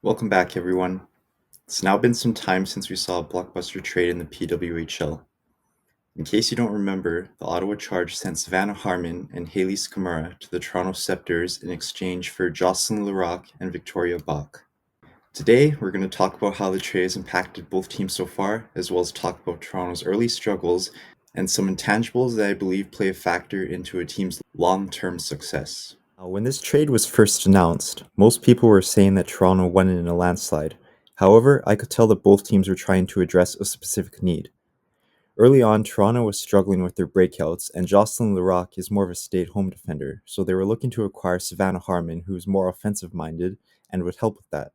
Welcome back, everyone. It's now been some time since we saw a blockbuster trade in the PWHL. In case you don't remember, the Ottawa Charge sent Savannah Harmon and Hayley Skamura to the Toronto Scepters in exchange for Jocelyne Larocque and Victoria Bach. Today, we're going to talk about how the trade has impacted both teams so far, as well as talk about Toronto's early struggles and some intangibles that I believe play a factor into a team's long-term success. When this trade was first announced, most people were saying that Toronto won in a landslide. However, I could tell that both teams were trying to address a specific need. Early on, Toronto was struggling with their breakouts, and Jocelyne Larocque is more of a stay-at-home defender, so they were looking to acquire Savannah Harmon, who is more offensive-minded and would help with that.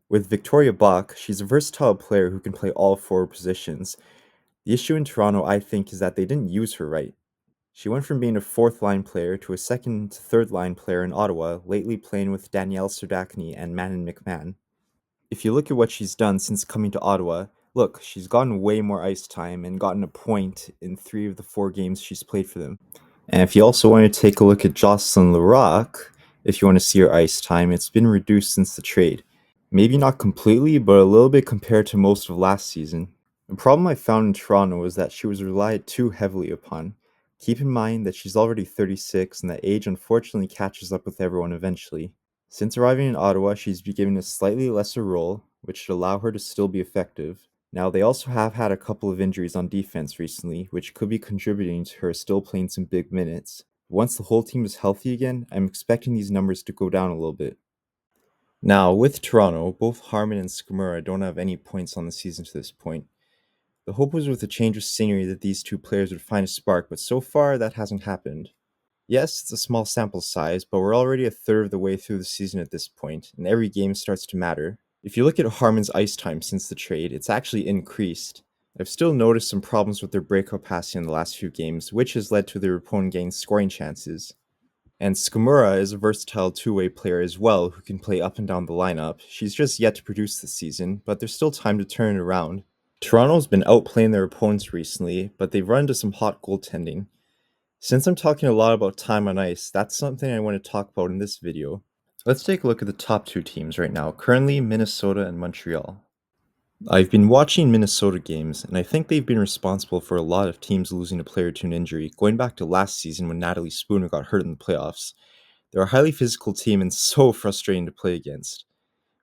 With Victoria Bach, she's a versatile player who can play all four positions. The issue in Toronto, I think, is that they didn't use her right. She went from being a fourth-line player to a second to third-line player in Ottawa, lately playing with Danielle Serdachny and Manon McMahon. If you look at what she's done since coming to Ottawa, look, she's gotten way more ice time and gotten a point in 3 of the 4 games she's played for them. And if you also want to take a look at Jocelyne Larocque, if you want to see her ice time, it's been reduced since the trade. Maybe not completely, but a little bit compared to most of last season. The problem I found in Toronto was that she was relied too heavily upon. Keep in mind that she's already 36 and that age unfortunately catches up with everyone eventually. Since arriving in Ottawa, she's been given a slightly lesser role, which should allow her to still be effective. Now, they also have had a couple of injuries on defense recently, which could be contributing to her still playing some big minutes. Once the whole team is healthy again, I'm expecting these numbers to go down a little bit. Now, with Toronto, both Harmon and Skamura don't have any points on the season to this point. The hope was with a change of scenery that these two players would find a spark, but so far that hasn't happened. Yes, it's a small sample size, but we're already a third of the way through the season at this point, and every game starts to matter. If you look at Harmon's ice time since the trade, it's actually increased. I've still noticed some problems with their breakout passing in the last few games, which has led to their opponent getting scoring chances. And Skamura is a versatile two-way player as well who can play up and down the lineup. She's just yet to produce this season, but there's still time to turn it around. Toronto's been outplaying their opponents recently, but they've run into some hot goaltending. Since I'm talking a lot about time on ice, that's something I want to talk about in this video. Let's take a look at the top 2 teams right now, currently Minnesota and Montreal. I've been watching Minnesota games, and I think they've been responsible for a lot of teams losing a player to an injury, going back to last season when Natalie Spooner got hurt in the playoffs. They're a highly physical team and so frustrating to play against.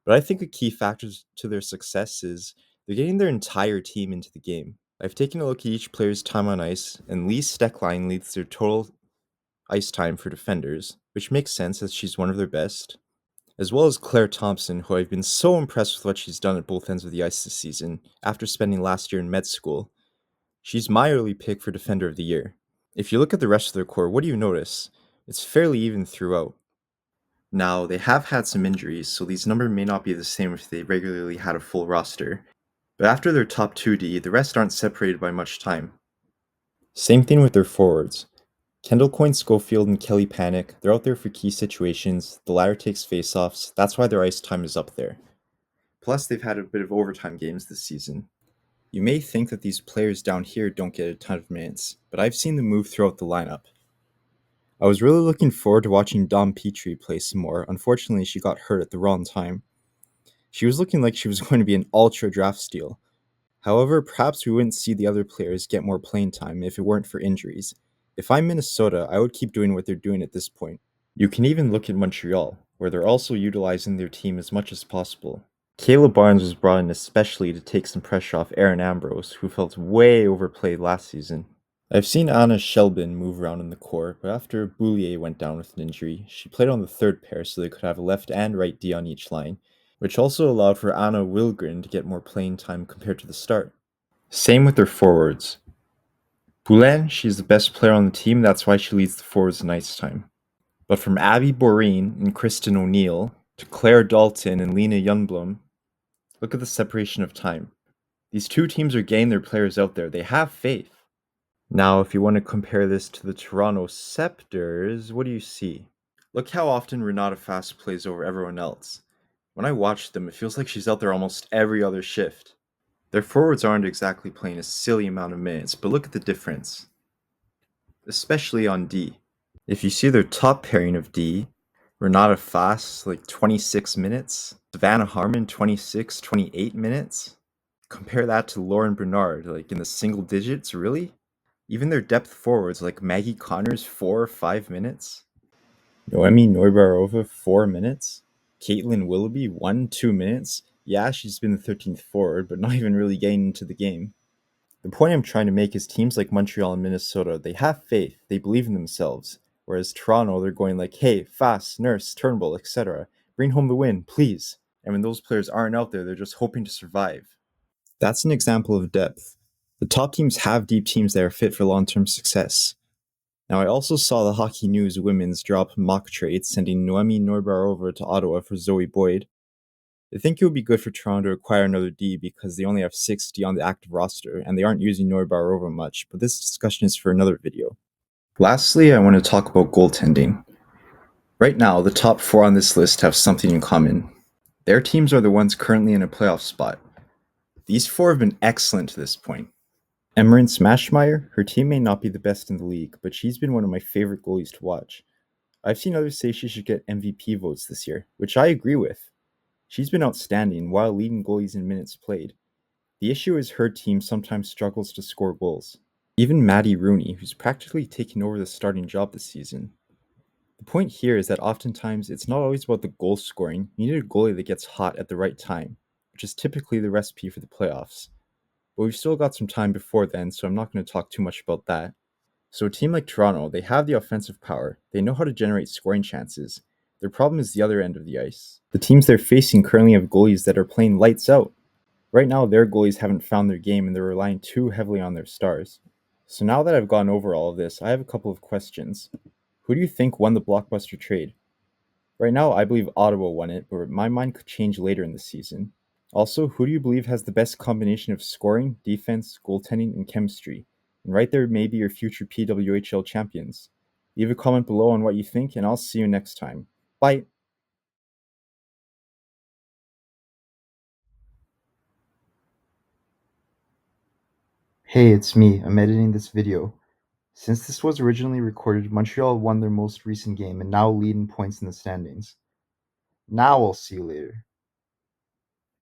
But I think a key factor to their success is they're getting their entire team into the game. I've taken a look at each player's time on ice, and Lee Steckline leads their total ice time for defenders, which makes sense as she's one of their best, as well as Claire Thompson, who I've been so impressed with what she's done at both ends of the ice this season after spending last year in med school. She's my early pick for Defender of the Year. If you look at the rest of their core, what do you notice? It's fairly even throughout. Now, they have had some injuries, so these numbers may not be the same if they regularly had a full roster. But after their top 2D, the rest aren't separated by much time. Same thing with their forwards. Kendall Coyne Schofield and Kelly Panic, they're out there for key situations, the latter takes faceoffs, that's why their ice time is up there. Plus, they've had a bit of overtime games this season. You may think that these players down here don't get a ton of minutes, but I've seen them move throughout the lineup. I was really looking forward to watching Dom Petrie play some more. Unfortunately, she got hurt at the wrong time. She was looking like she was going to be an ultra draft steal. However, perhaps we wouldn't see the other players get more playing time if it weren't for injuries. If I'm Minnesota, I would keep doing what they're doing at this point. You can even look at Montreal, where they're also utilizing their team as much as possible. Kayla Barnes was brought in especially to take some pressure off Erin Ambrose, who felt way overplayed last season. I've seen Anna Shelbin move around in the core, but after Boulier went down with an injury, she played on the third pair so they could have a left and right D on each line, which also allowed for Anna Wilgren to get more playing time compared to the start. Same with their forwards. Poulin, she's the best player on the team, that's why she leads the forwards in ice time. But from Abby Boreen and Kristen O'Neill to Claire Dalton and Lena Youngblom, look at the separation of time. These two teams are getting their players out there. They have faith. Now, if you want to compare this to the Toronto Scepters, what do you see? Look how often Renata Fast plays over everyone else. When I watch them, it feels like she's out there almost every other shift. Their forwards aren't exactly playing a silly amount of minutes, but look at the difference. Especially on D. If you see their top pairing of D, Renata Fast, like 26 minutes, Savannah Harmon, 26, 28 minutes? Compare that to Lauren Bernard, like in the single digits, really? Even their depth forwards, like Maggie Connors, 4 or 5 minutes? Noemi Neubarova, 4 minutes? Caitlin Willoughby, 1, 2 minutes? Yeah, she's been the 13th forward, but not even really getting into the game. The point I'm trying to make is teams like Montreal and Minnesota, they have faith, they believe in themselves. Whereas Toronto, they're going like, hey, fast, Nurse, Turnbull, etc. Bring home the win, please. And when those players aren't out there, they're just hoping to survive. That's an example of depth. The top teams have deep teams that are fit for long-term success. Now, I also saw the Hockey News Women's drop mock trades, sending Noemi Neubarova to Ottawa for Zoe Boyd. I think it would be good for Toronto to acquire another D because they only have 60 on the active roster, and they aren't using Neubarova much, but this discussion is for another video. Lastly, I want to talk about goaltending. Right now, the top 4 on this list have something in common. Their teams are the ones currently in a playoff spot. These 4 have been excellent to this point. Emmerin Smashmeyer, her team may not be the best in the league, but she's been one of my favorite goalies to watch. I've seen others say she should get MVP votes this year, which I agree with. She's been outstanding while leading goalies in minutes played. The issue is her team sometimes struggles to score goals. Even Maddie Rooney, who's practically taken over the starting job this season. The point here is that oftentimes it's not always about the goal scoring. You need a goalie that gets hot at the right time, which is typically the recipe for the playoffs. But we've still got some time before then, so I'm not going to talk too much about that. So a team like Toronto, they have the offensive power. They know how to generate scoring chances. Their problem is the other end of the ice. The teams they're facing currently have goalies that are playing lights out. Right now, their goalies haven't found their game and they're relying too heavily on their stars. So now that I've gone over all of this, I have a couple of questions. Who do you think won the blockbuster trade? Right now, I believe Ottawa won it, but my mind could change later in the season. Also, who do you believe has the best combination of scoring, defense, goaltending, and chemistry? And right there may be your future PWHL champions. Leave a comment below on what you think, and I'll see you next time. Bye! Hey, it's me. I'm editing this video. Since this was originally recorded, Montreal won their most recent game and now lead in points in the standings. Now I'll see you later.